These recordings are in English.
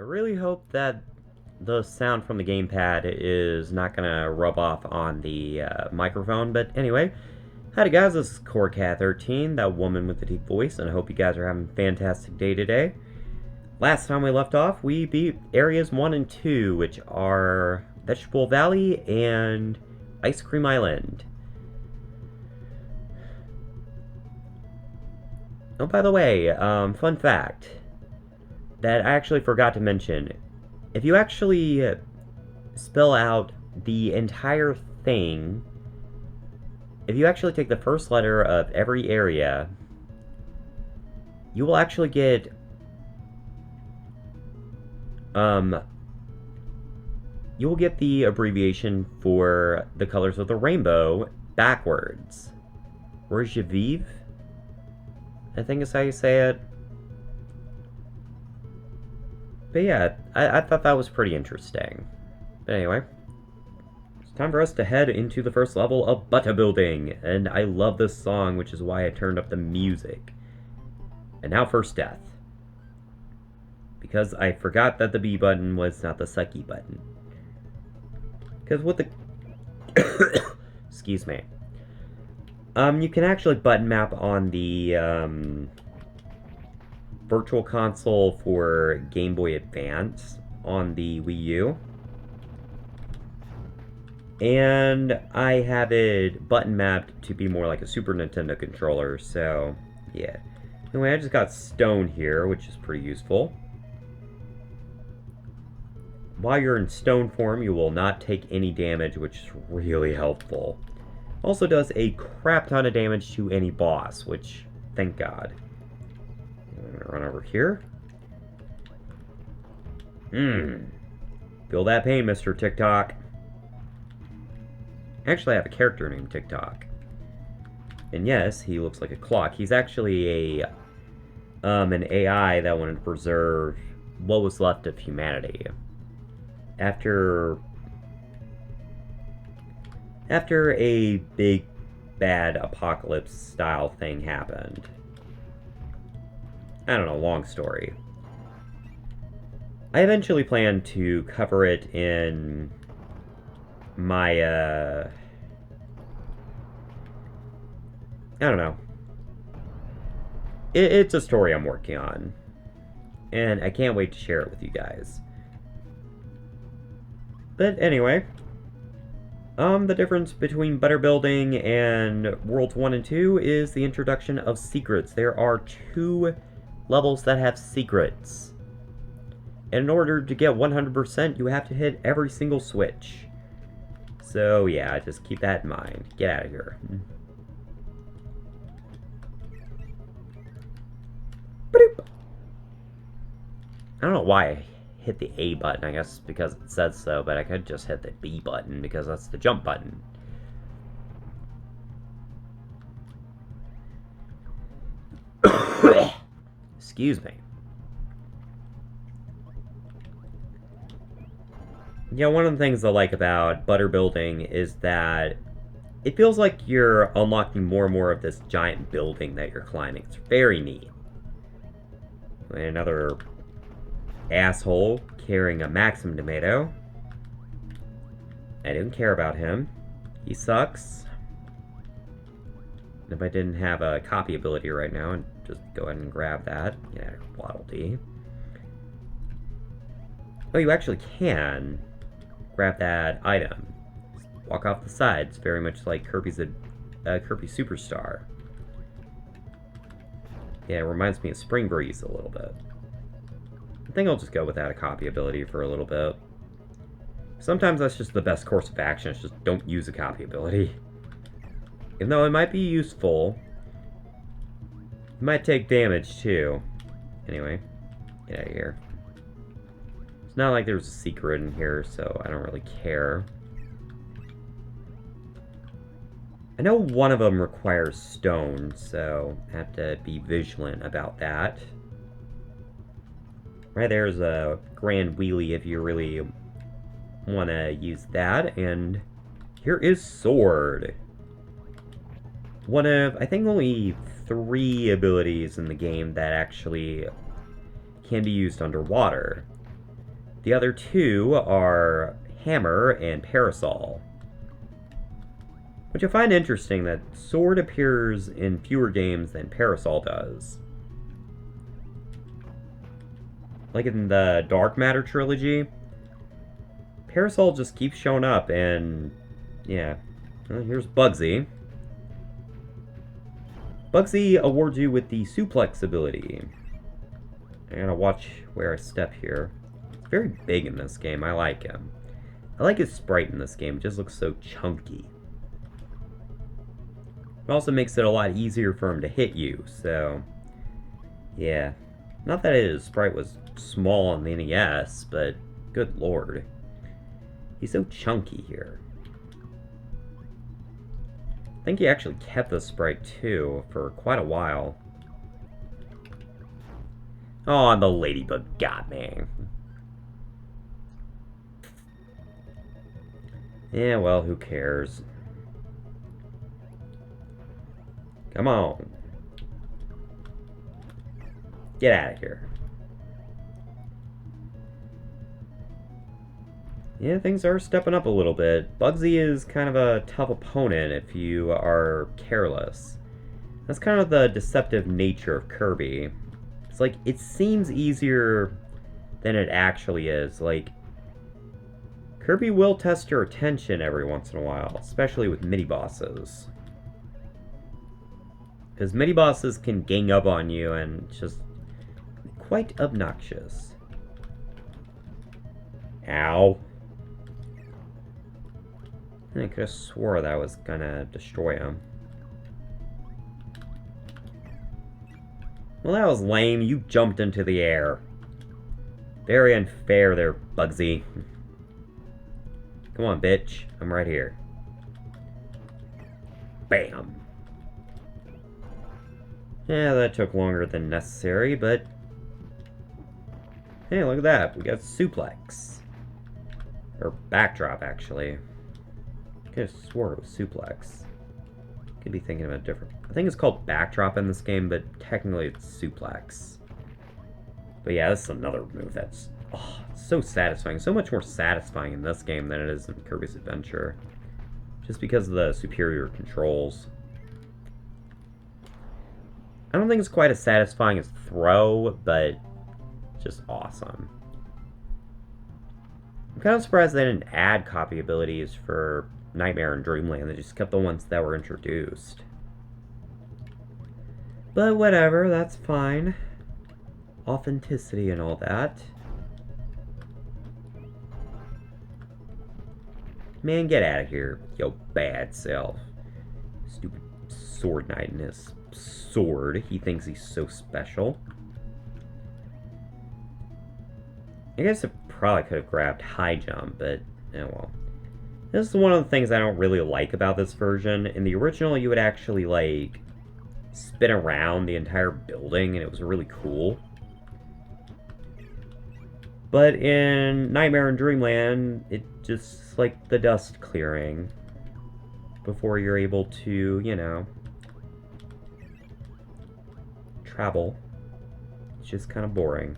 really hope that the sound from the gamepad is not gonna rub off on the microphone, but anyway. Howdy guys, this is KoreCat13, that woman with the deep voice, and I hope you guys are having a fantastic day today. Last time we left off, we beat areas 1 and 2, which are Vegetable Valley and Ice Cream Island. Oh, by the way, fun fact that I actually forgot to mention. If you actually spell out the entire thing, if you actually take the first letter of every area, you will actually get you will get the abbreviation for the colors of the rainbow backwards. Regevive, I think is how you say it. But yeah, I thought that was pretty interesting. But anyway, it's time for us to head into the first level of Butter Building. And I love this song, which is why I turned up the music. And now first death. Because I forgot that the B button was not the sucky button. Because with the... Excuse me. You can actually button map on the, Virtual Console for Game Boy Advance on the Wii U. And I have it button mapped to be more like a Super Nintendo controller, so yeah. Anyway, I just got stone here, which is pretty useful. While you're in stone form, you will not take any damage, which is really helpful. Also does a crap ton of damage to any boss, which, thank God. I'm gonna run over here. Feel that pain, Mr. TikTok. Actually, I have a character named TikTok. And yes, he looks like a clock. He's actually a an AI that wanted to preserve what was left of humanity. After a big bad apocalypse style thing happened. I don't know, long story. I eventually plan to cover it in my, I don't know. It's a story I'm working on. And I can't wait to share it with you guys. But anyway, the difference between Butter Building and Worlds 1 and 2 is the introduction of secrets. There are 2 levels that have secrets. And in order to get 100%, you have to hit every single switch. So yeah, just keep that in mind. Get out of here. Boop. I don't know why I hit the A button, I guess because it says so, but I could just hit the B button because that's the jump button. Excuse me. Yeah, one of the things I like about Butter Building is that it feels like you're unlocking more and more of this giant building that you're climbing. It's very neat. And another asshole carrying a Maxim tomato. I didn't care about him. He sucks. If I didn't have a copy ability right now, and just go ahead and grab that. Yeah, Waddle Dee. Oh, you actually can grab that item. Just walk off the side. It's very much like Kirby's Kirby Superstar. Yeah, it reminds me of Spring Breeze a little bit. I think I'll just go without a copy ability for a little bit. Sometimes that's just the best course of action, it's just don't use a copy ability. Even though it might be useful, it might take damage too. Anyway, get out of here. It's not like there's a secret in here, so I don't really care. I know one of them requires stone, so I have to be vigilant about that. Right there's a grand wheelie if you really want to use that, and here is Sword. One of, I think, only 3 abilities in the game that actually can be used underwater. The other two are Hammer and Parasol. Which I find interesting that Sword appears in fewer games than Parasol does. Like in the Dark Matter trilogy, Parasol just keeps showing up, and yeah. Well, here's Bugsy. Bugsy awards you with the suplex ability. I gotta watch where I step here. He's very big in this game. I like him. I like his sprite in this game. It just looks so chunky. It also makes it a lot easier for him to hit you, so yeah. Not that his sprite was small on the NES, but good lord. He's so chunky here. I think he actually kept the sprite too for quite a while. Oh, and the ladybug got me. Yeah, well, who cares? Come on. Get out of here. Yeah, things are stepping up a little bit. Bugsy is kind of a tough opponent if you are careless. That's kind of the deceptive nature of Kirby. It's like, it seems easier than it actually is. Like, Kirby will test your attention every once in a while, especially with mini-bosses. Because mini-bosses can gang up on you and just quite obnoxious. Ow. I could have swore that was gonna destroy him. Well, that was lame. You jumped into the air. Very unfair there, Bugsy. Come on, bitch. I'm right here. Bam. Yeah, that took longer than necessary, but hey, look at that. We got suplex. Or backdrop, actually. I could have swore it was suplex. Could be thinking of a different... I think it's called backdrop in this game, but technically it's suplex. But yeah, this is another move that's so satisfying. So much more satisfying in this game than it is in Kirby's Adventure. Just because of the superior controls. I don't think it's quite as satisfying as Throw, but just awesome. I'm kind of surprised they didn't add copy abilities for Nightmare in Dreamland. They just kept the ones that were introduced. But whatever, that's fine. Authenticity and all that. Man, get out of here, yo bad self. Stupid sword knight in his sword. He thinks he's so special. I guess I probably could have grabbed high jump, but oh well. This is one of the things I don't really like about this version. In the original, you would actually, like, spin around the entire building, and it was really cool. But in Nightmare in Dreamland, it just, like, the dust clearing before you're able to, you know, travel. It's just kind of boring.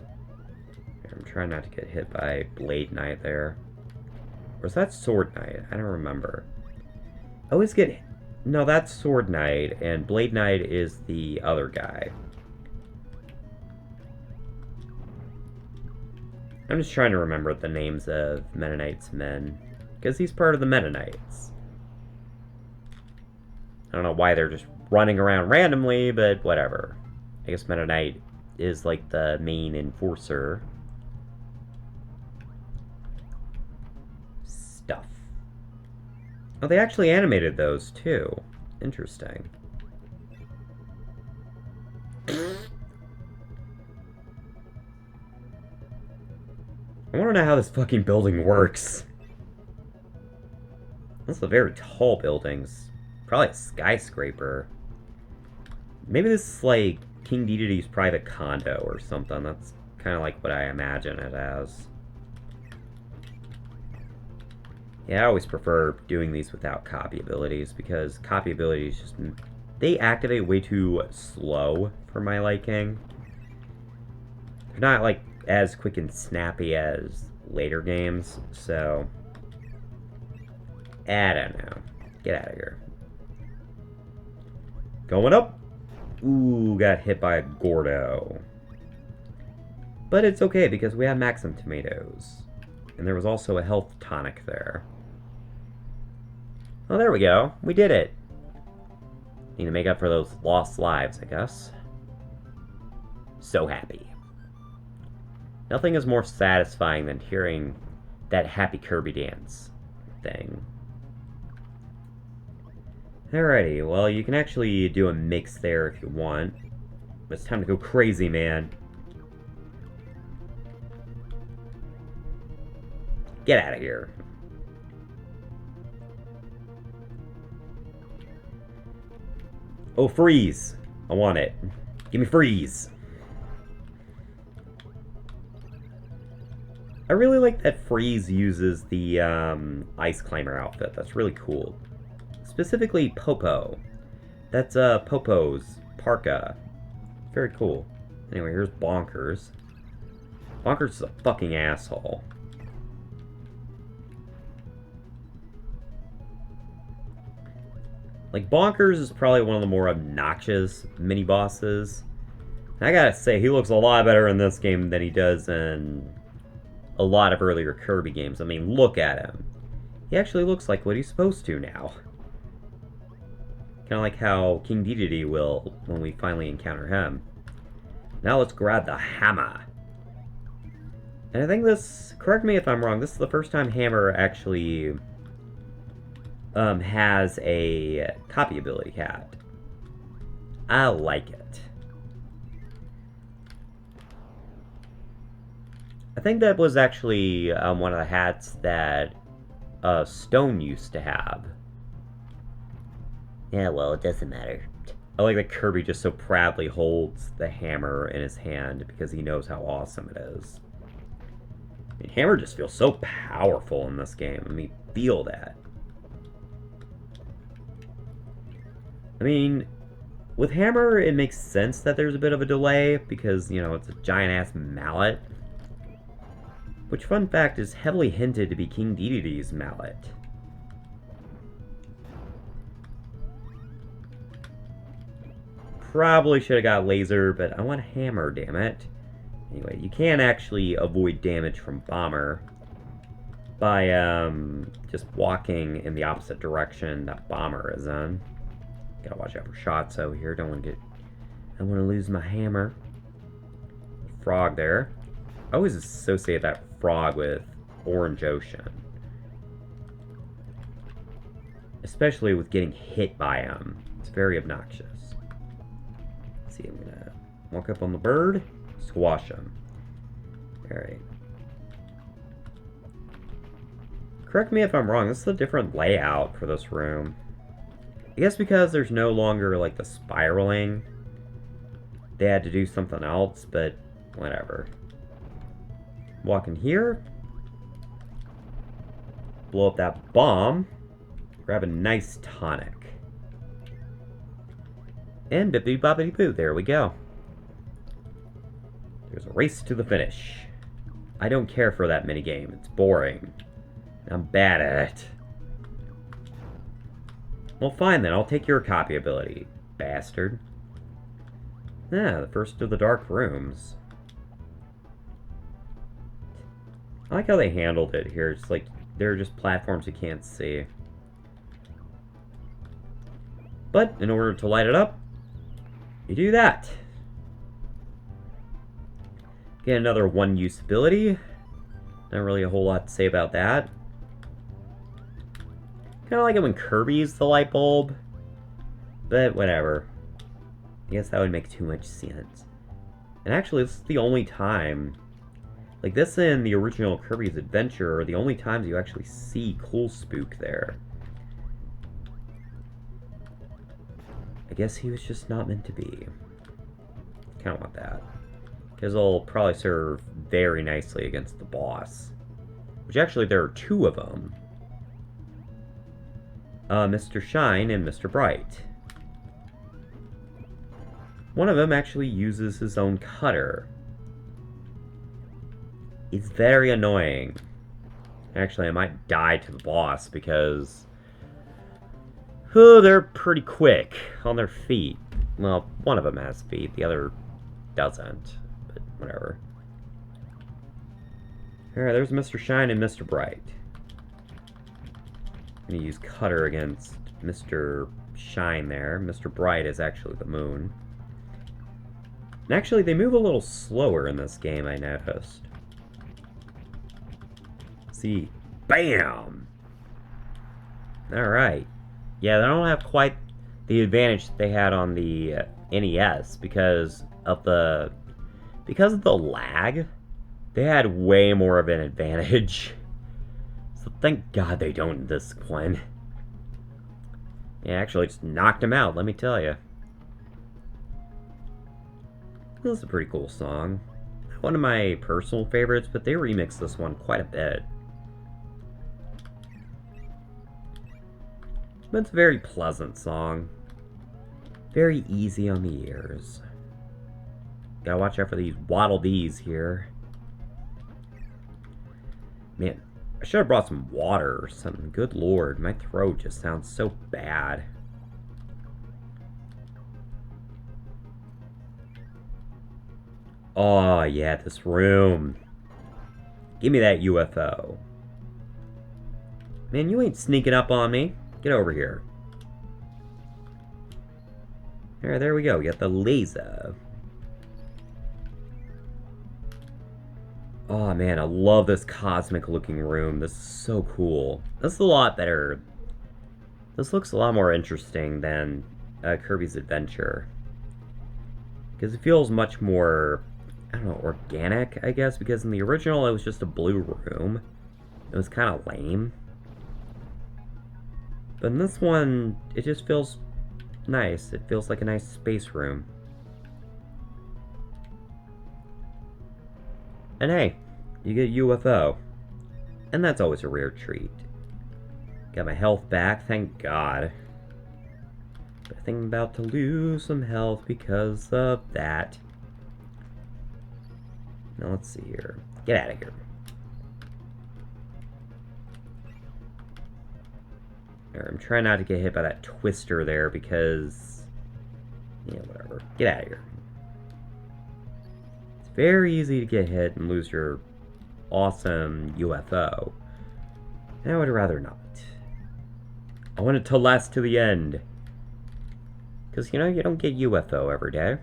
I'm trying not to get hit by Blade Knight there. Or is that Sword Knight? I don't remember. I always get... No, that's Sword Knight, and Blade Knight is the other guy. I'm just trying to remember the names of Meta Knight's men, because he's part of the Meta Knights. I don't know why they're just running around randomly, but whatever. I guess Meta Knight is like the main enforcer. Stuff. Oh, they actually animated those, too. Interesting. I want to know how this fucking building works. That's a very tall building. Probably a skyscraper. Maybe this is like King Dedede's private condo or something. That's kind of like what I imagine it as. Yeah, I always prefer doing these without copy abilities, because copy abilities just... they activate way too slow for my liking. They're not, like, as quick and snappy as later games, so I don't know. Get out of here. Going up. Ooh, got hit by a Gordo. But it's okay because we have Maxim tomatoes. And there was also a health tonic there. Oh, there we go. We did it. Need to make up for those lost lives, I guess. So happy. Nothing is more satisfying than hearing that happy Kirby dance thing. Alrighty, well, you can actually do a mix there if you want. But it's time to go crazy, man. Get out of here. Oh, freeze. I want it. Give me freeze. I really like that Freeze uses the Ice Climber outfit. That's really cool. Specifically Popo. That's Popo's parka. Very cool. Anyway, here's Bonkers. Bonkers is a fucking asshole. Like, Bonkers is probably one of the more obnoxious mini-bosses. I gotta say, he looks a lot better in this game than he does in a lot of earlier Kirby games. I mean, look at him. He actually looks like what he's supposed to now. Kind of like how King Dedede will when we finally encounter him. Now let's grab the hammer. And I think this, correct me if I'm wrong, this is the first time Hammer actually has a copy ability hat. I like it. I think that was actually one of the hats that Stone used to have. Yeah, well, it doesn't matter. I like that Kirby just so proudly holds the hammer in his hand because he knows how awesome it is. I mean, Hammer just feels so powerful in this game. I mean, feel that. I mean, with Hammer, it makes sense that there's a bit of a delay because, you know, it's a giant-ass mallet. Which, fun fact, is heavily hinted to be King Dedede's mallet. Probably should have got Laser, but I want Hammer, damn it. Anyway, you can actually avoid damage from Bomber by just walking in the opposite direction that Bomber is in. Gotta watch out for shots over here. Don't want to lose my hammer. Frog there. I always associate that frog with Orange Ocean. Especially with getting hit by him. It's very obnoxious. Let's see, I'm gonna walk up on the bird, squash him. Alright. Correct me if I'm wrong, this is a different layout for this room. I guess because there's no longer, like, the spiraling, they had to do something else, but whatever. Walk in here. Blow up that bomb. Grab a nice tonic. And bippity boppity boo, there we go. There's a race to the finish. I don't care for that minigame, it's boring. I'm bad at it. Well, fine then, I'll take your copy ability, bastard. Ah, the first of the dark rooms. I like how they handled it here. It's like, they're just platforms you can't see. But, in order to light it up, you do that. Get another one-use ability. Not really a whole lot to say about that. Kind of like it when Kirby's the light bulb. But whatever. I guess that would make too much sense. And actually, this is the only time... Like, this and the original Kirby's Adventure are the only times you actually see Cool Spook there. I guess he was just not meant to be. Kind of want that. Because it'll probably serve very nicely against the boss. Which actually, there are two of them. Mr. Shine and Mr. Bright. One of them actually uses his own cutter. He's very annoying. Actually, I might die to the boss because... Oh, they're pretty quick on their feet. Well, one of them has feet, the other doesn't. But whatever. Alright, there's Mr. Shine and Mr. Bright. I'm gonna use Cutter against Mr. Shine there. Mr. Bright is actually the moon. And actually, they move a little slower in this game, I noticed. See, bam! Alright. Yeah, they don't have quite the advantage that they had on the NES because of the lag. They had way more of an advantage. So thank God they don't in this one. Yeah, actually just knocked him out, let me tell you. This is a pretty cool song. One of my personal favorites, but they remixed this one quite a bit. But it's a very pleasant song. Very easy on the ears. Gotta watch out for these Waddle Dees here. Man, I should have brought some water or something. Good lord, my throat just sounds so bad. Oh, yeah, this room. Give me that UFO. Man, you ain't sneaking up on me. Get over here. Alright, there we go. We got the laser. Oh, man, I love this cosmic-looking room. This is so cool. This is a lot better. This looks a lot more interesting than Kirby's Adventure. Because it feels much more... I don't know, organic, I guess, because in the original it was just a blue room. It was kind of lame. But in this one, it just feels nice. It feels like a nice space room. And hey, you get UFO. And that's always a rare treat. Got my health back, thank God. But I think I'm about to lose some health because of that. Now let's see here. Get out of here. I'm trying not to get hit by that twister there because... yeah, whatever. Get out of here. It's very easy to get hit and lose your awesome UFO. And I would rather not. I want it to last to the end. Because, you know, you don't get UFO every day.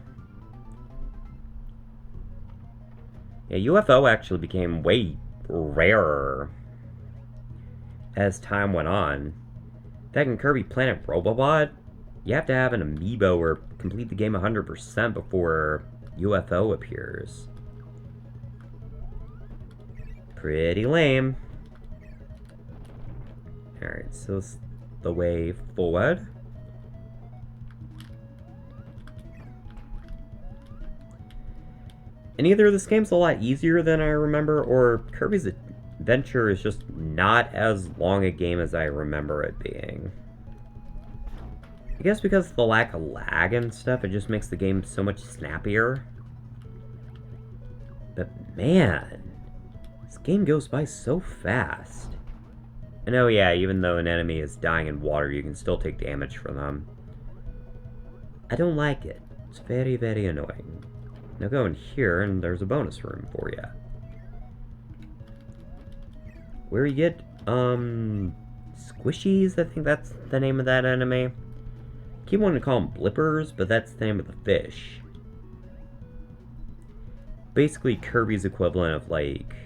Yeah, UFO actually became way rarer as time went on. Back in Kirby Planet Robobot, you have to have an amiibo or complete the game 100% before UFO appears. Pretty lame. Alright, so it's the way forward. And either this game's a lot easier than I remember, or Kirby's Adventure is just not as long a game as I remember it being. I guess because of the lack of lag and stuff, it just makes the game so much snappier. But man, this game goes by so fast. And oh yeah, even though an enemy is dying in water, you can still take damage from them. I don't like it. It's very, very annoying. Now go in here, and there's a bonus room for you. Where you get, squishies, I think that's the name of that enemy. Keep wanting to call them blippers, but that's the name of the fish. Basically Kirby's equivalent of, like...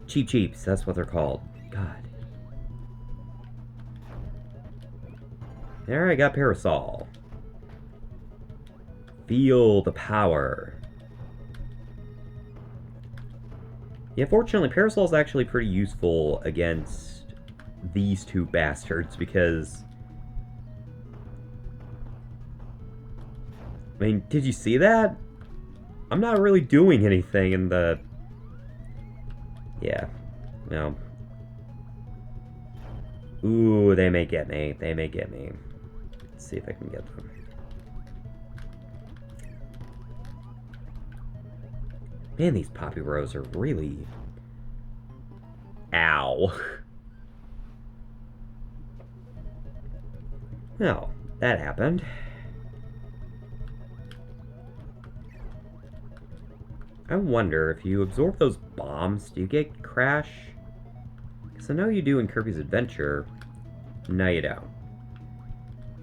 Cheep Cheeps, that's what they're called. God. There, I got Parasol. Feel the power. Yeah, fortunately, Parasol is actually pretty useful against these two bastards because... I mean, did you see that? I'm not really doing anything in the... yeah, no. Ooh, they may get me. They may get me. Let's see if I can get them. Man, these poppy rows are really... Ow. Well, that happened. I wonder, if you absorb those bombs, do you get crash? Because I know you do in Kirby's Adventure. No, you don't.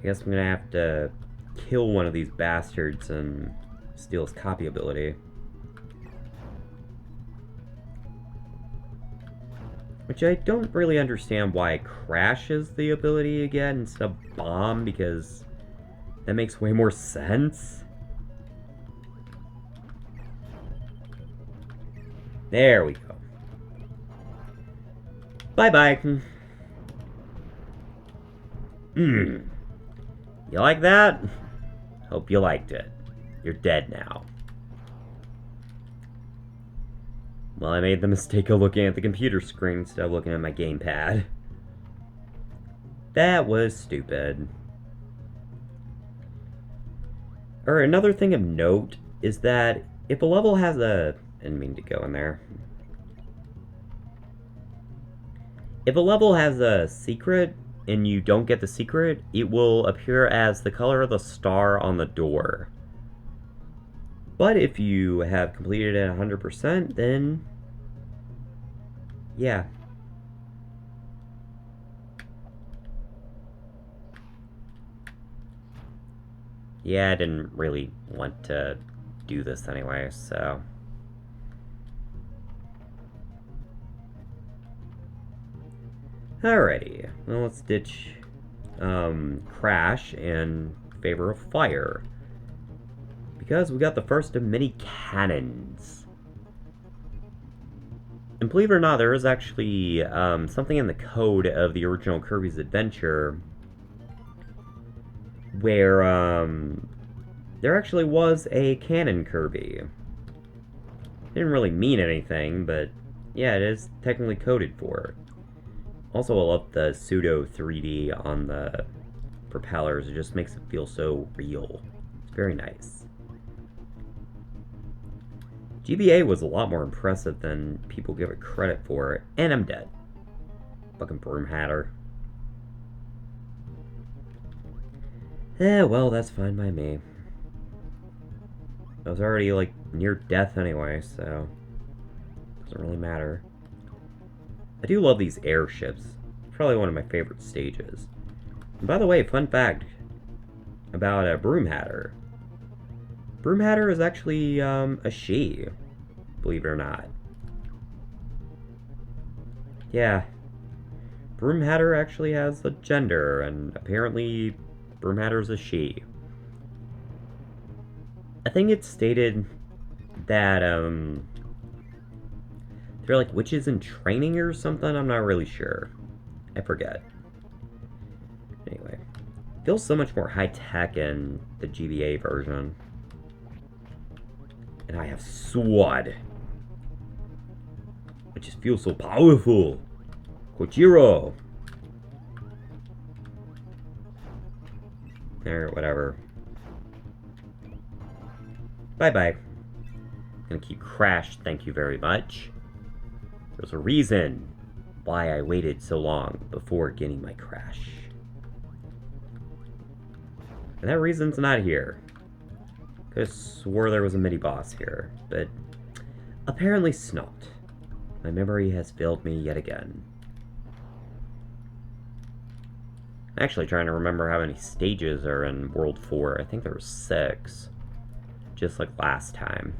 I guess I'm gonna have to kill one of these bastards and steal his copy ability. Which I don't really understand why crash is the ability again instead of bomb, because that makes way more sense. There we go. Bye-bye. You like that? Hope you liked it. You're dead now. Well, I made the mistake of looking at the computer screen instead of looking at my gamepad. That was stupid. Or another thing of note is that if a level has a... I didn't mean to go in there. If a level has a secret and you don't get the secret, it will appear as the color of the star on the door. But if you have completed it 100%, then... yeah. Yeah, I didn't really want to do this anyway, so... Alrighty, well, let's ditch Crash in favor of Fire. Because we got the first of many cannons. And believe it or not, there is actually something in the code of the original Kirby's Adventure where there actually was a cannon Kirby. It didn't really mean anything, but yeah, it is technically coded for. Also, I love the pseudo 3D on the propellers. It just makes it feel so real. It's very nice. GBA was a lot more impressive than people give it credit for, and I'm dead. Fucking Broom Hatter. Well, that's fine by me. I was already, like, near death anyway, so... doesn't really matter. I do love these airships. It's probably one of my favorite stages. And by the way, fun fact about Broom Hatter. Broom Hatter is actually a she, believe it or not. Yeah. Broom Hatter actually has a gender, and apparently Broom Hatter is a she. I think it's stated that they're like witches in training or something. I'm not really sure. I forget. Anyway, it feels so much more high-tech in the GBA version. And I have sword. It just feels so powerful. Kojiro. There, whatever. Bye-bye. Gonna keep Crash, thank you very much. There's a reason why I waited so long before getting my Crash. And that reason's not here. Could have swore there was a mini-boss here, but apparently it's not. My memory has failed me yet again. I'm actually trying to remember how many stages are in World 4. I think there were 6. Just like last time.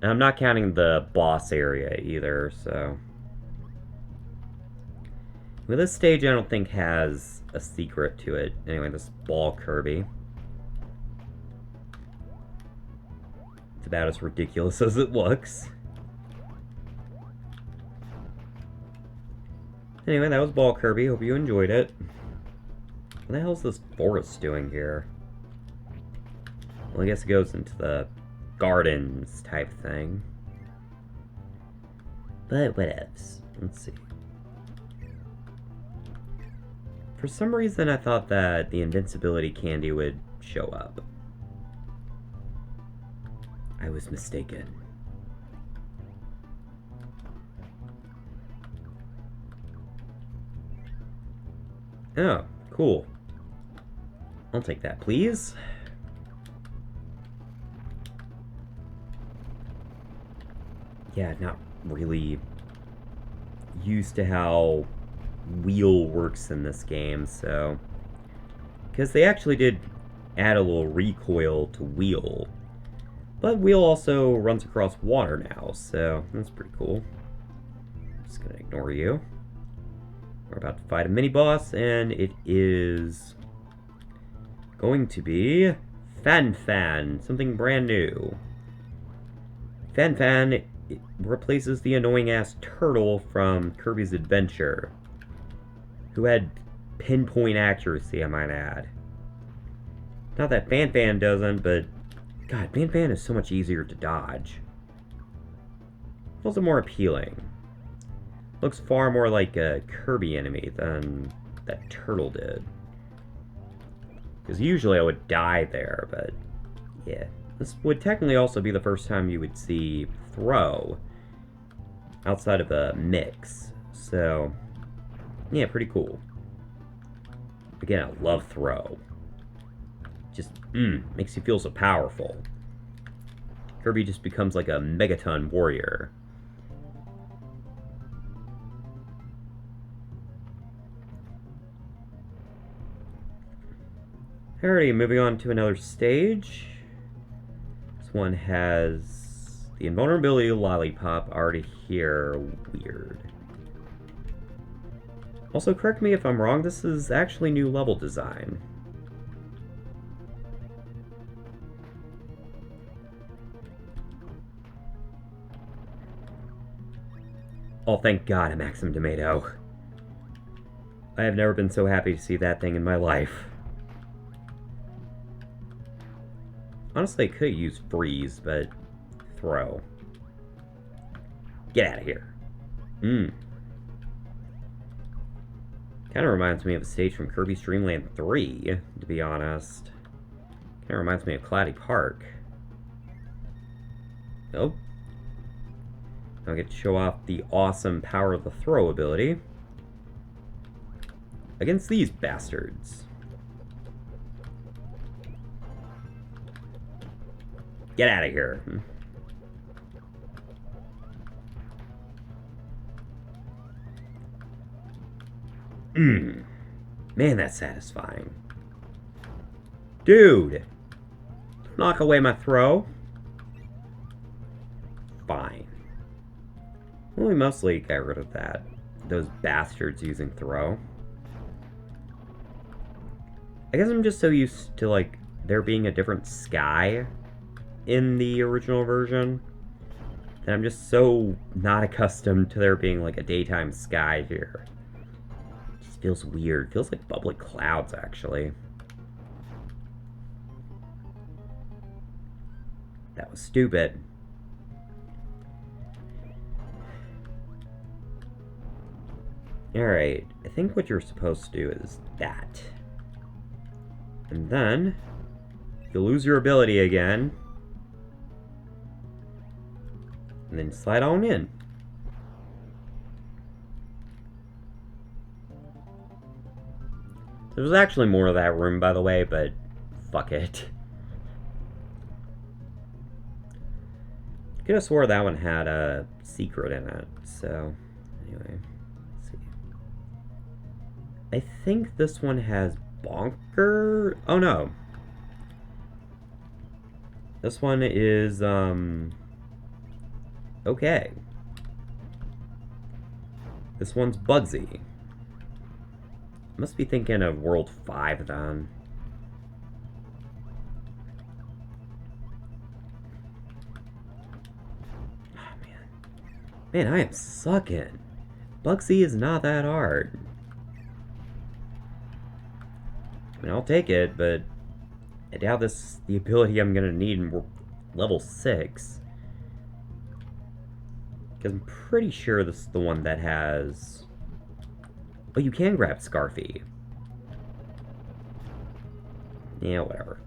And I'm not counting the boss area either, so... well, this stage I don't think has a secret to it. Anyway, this ball Kirby. It's about as ridiculous as it looks. Anyway, that was Ball Kirby. Hope you enjoyed it. What the hell is this forest doing here? Well, I guess it goes into the gardens type thing. But whatevs. Let's see. For some reason, I thought that the invincibility candy would show up. I was mistaken. Oh, cool. I'll take that, please. Yeah, not really used to how wheel works in this game, so... Because they actually did add a little recoil to wheel. But wheel also runs across water now, so that's pretty cool. Just gonna ignore you. We're about to fight a mini-boss, and it is going to be Fan, something brand new. Fan, it replaces the annoying-ass turtle from Kirby's Adventure, who had pinpoint accuracy, I might add. Not that Fan doesn't, but God, Fan is so much easier to dodge. Also more appealing. Looks far more like a Kirby enemy than that turtle did. Because usually I would die there, but yeah. This would technically also be the first time you would see Throw outside of a mix. So, yeah, pretty cool. Again, I love Throw. Just, makes you feel so powerful. Kirby just becomes like a megaton warrior. Alrighty, moving on to another stage. This one has the invulnerability lollipop already here. Weird. Also, correct me if I'm wrong, this is actually new level design. Oh, thank God, a Maximum Tomato. I have never been so happy to see that thing in my life. Honestly, I could have used Freeze, but Throw. Get out of here. Kind of reminds me of a stage from Kirby's Dream Land 3, to be honest. Kind of reminds me of Cloudy Park. Nope. I get to show off the awesome power of the throw ability against these bastards. Get out of here. Man, that's satisfying. Dude! Knock away my throw. Fine. Well, we mostly got rid of that. Those bastards using throw. I guess I'm just so used to, like, there being a different sky in the original version that I'm just so not accustomed to there being, like, a daytime sky here. It just feels weird. It feels like bubbly clouds, actually. That was stupid. Alright, I think what you're supposed to do is that. And then, you'll lose your ability again. And then slide on in. There's actually more of that room, by the way, but fuck it. Could have swore that one had a secret in it, so anyway, let's see. I think this one has Bonker. Oh no. This one is, okay. This one's Bugsy. Must be thinking of World 5 then. Oh man. Man, I am sucking. Bugsy is not that hard. I mean, I'll take it, but I doubt this is the ability I'm gonna need in level 6. Because I'm pretty sure this is the one that has... Oh, you can grab Scarfy. Yeah, whatever.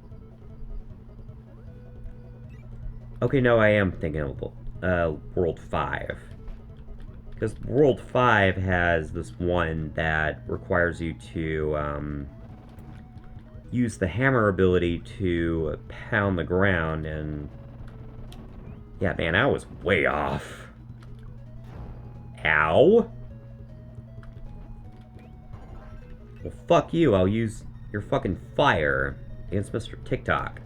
Okay, no, I am thinking of World 5. Because World 5 has this one that requires you to use the hammer ability to pound the ground, and yeah, man, I was way off. Ow. Well, fuck you, I'll use your fucking fire against Mr. TikTok.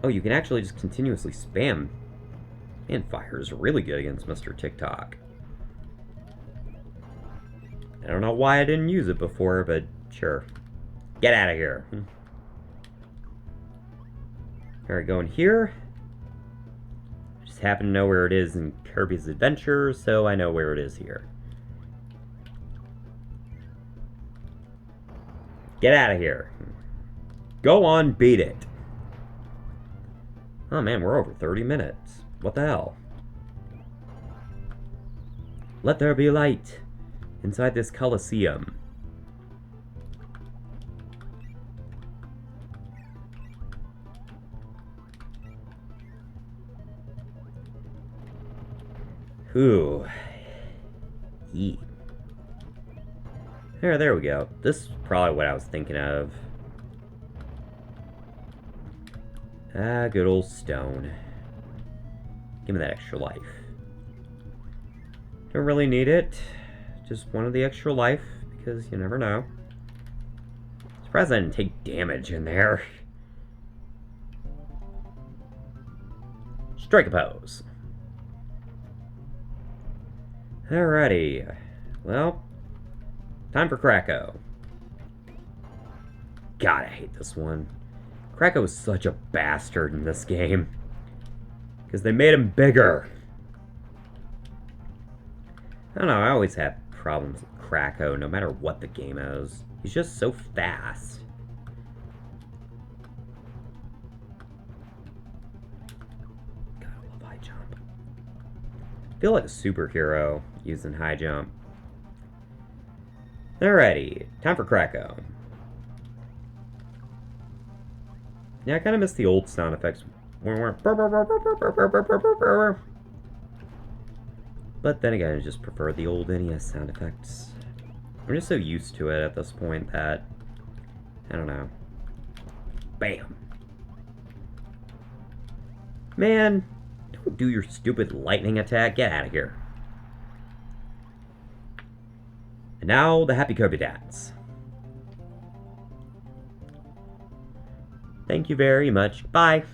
Oh, you can actually just continuously spam. Man, fire is really good against Mr. TikTok. I don't know why I didn't use it before, but sure. Get out of here. Alright, going here. Just happen to know where it is in Kirby's Adventure, so I know where it is here. Get out of here. Go on, beat it. Oh man, we're over 30 minutes. What the hell? Let there be light inside this Coliseum. Ooh. Eat. There we go. This is probably what I was thinking of. Ah, good old stone. Give me that extra life. Don't really need it. Just wanted the extra life, because you never know. Surprised I didn't take damage in there. Strike a pose. Alrighty. Well, time for Kracko. God, I hate this one. Kracko is such a bastard in this game. Because they made him bigger. I don't know, I always have problems with Kracko, no matter what the game is. He's just so fast. God, I love high jump. I feel like a superhero using high jump. Alrighty, time for Kracko. Yeah, I kind of miss the old sound effects. But then again, I just prefer the old NES sound effects. I'm just so used to it at this point that, I don't know. Bam. Man, don't do your stupid lightning attack. Get out of here. And now, the Happy Kirby dance. Thank you very much. Bye.